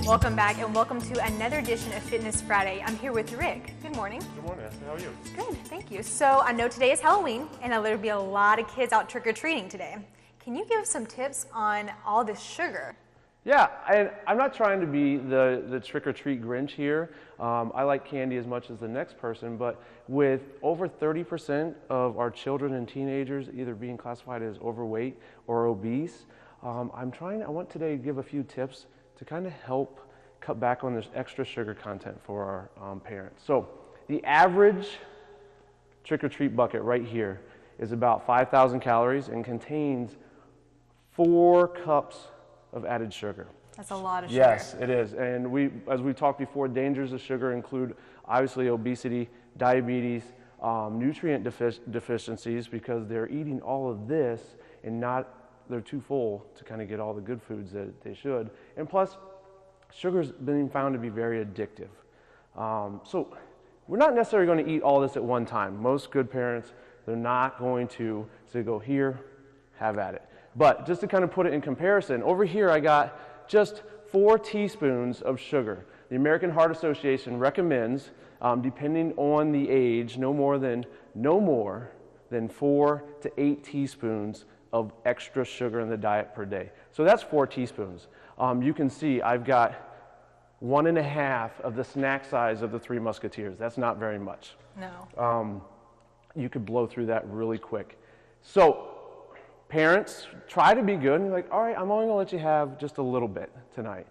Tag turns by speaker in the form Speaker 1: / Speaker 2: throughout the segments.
Speaker 1: Welcome back and welcome to another edition of Fitness Friday. I'm here with Rick. Good morning.
Speaker 2: Good morning, Ashley. How are you?
Speaker 1: Good, thank you. So I know today is Halloween and there'll be a lot of kids out trick-or-treating today. Can you give us some tips on all this sugar?
Speaker 2: Yeah, I'm not trying to be the trick-or-treat Grinch here. I like candy as much as the next person, but with over 30% of our children and teenagers either being classified as overweight or obese, I want today to give a few tips to kind of help cut back on this extra sugar content for our parents. So the average trick-or-treat bucket right here is about 5,000 calories and contains 4 cups of added sugar.
Speaker 1: That's a lot of sugar.
Speaker 2: Yes, it is. And as we talked before, dangers of sugar include obviously obesity, diabetes, nutrient deficiencies because they're eating all of this and they're too full to kind of get all the good foods that they should. And plus, sugar's been found to be very addictive. So we're not necessarily going to eat all this at one time. Most good parents, they're not going to say, go here, have at it. But just to kind of put it in comparison, over here I got just 4 teaspoons of sugar. The American Heart Association recommends, depending on the age, no more than 4 to 8 teaspoons of extra sugar in the diet per day. So that's 4 teaspoons. You can see I've got 1.5 of the snack size of the 3 Musketeers. That's not very much.
Speaker 1: No.
Speaker 2: You could blow through that really quick. So parents, try to be good. And you're like, all right, I'm only gonna let you have just a little bit tonight.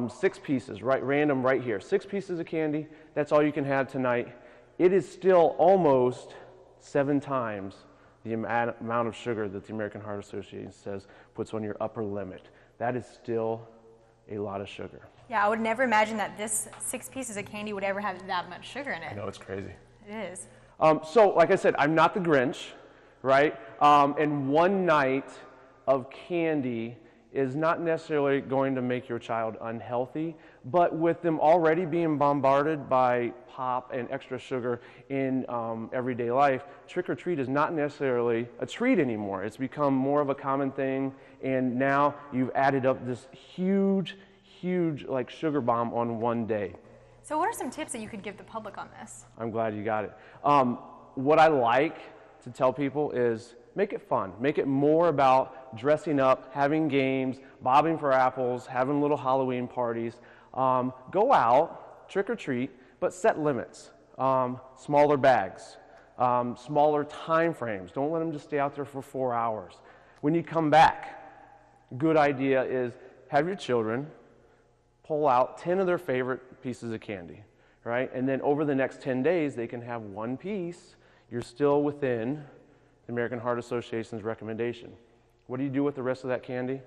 Speaker 2: 6 pieces, right, random right here. 6 pieces of candy, that's all you can have tonight. It is still almost 7 times the amount of sugar that the American Heart Association says puts on your upper limit. That is still a lot of sugar.
Speaker 1: Yeah, I would never imagine that this 6 pieces of candy would ever have that much sugar in it.
Speaker 2: I know, it's crazy.
Speaker 1: It is.
Speaker 2: So, like I said, I'm not the Grinch, right? And one night of candy is not necessarily going to make your child unhealthy, but with them already being bombarded by pop and extra sugar in everyday life, trick-or-treat is not necessarily a treat anymore. It's become more of a common thing, and now you've added up this huge like sugar bomb on one day.
Speaker 1: So what are some tips that you could give the public on this?
Speaker 2: I'm glad you got it. What I like to tell people is make it fun. Make it more about dressing up, having games, bobbing for apples, having little Halloween parties. Go out, trick or treat, but set limits. Smaller bags, smaller time frames. Don't let them just stay out there for 4 hours. When you come back, good idea is have your children pull out 10 of their favorite pieces of candy, right? And then over the next 10 days, they can have 1 piece. You're still within the American Heart Association's recommendation. What do you do with the rest of that candy?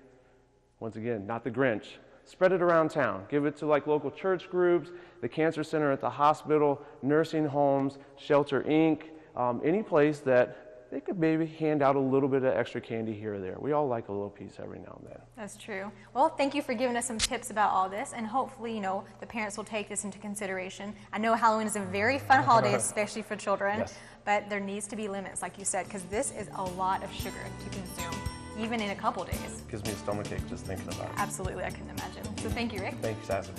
Speaker 2: Once again, not the Grinch. Spread it around town. Give it to like local church groups, the cancer center at the hospital, nursing homes, Shelter Inc., any place that they could maybe hand out a little bit of extra candy here or there. We all like a little piece every now and then.
Speaker 1: That's true. Well, thank you for giving us some tips about all this, and hopefully, the parents will take this into consideration. I know Halloween is a very fun holiday, especially for children,
Speaker 2: yes.
Speaker 1: But there needs to be limits, like you said, because this is a lot of sugar to consume, even in a couple days.
Speaker 2: Gives me a stomachache just thinking about it.
Speaker 1: Absolutely, I couldn't imagine. So thank you, Rick.
Speaker 2: Thanks, Sassy.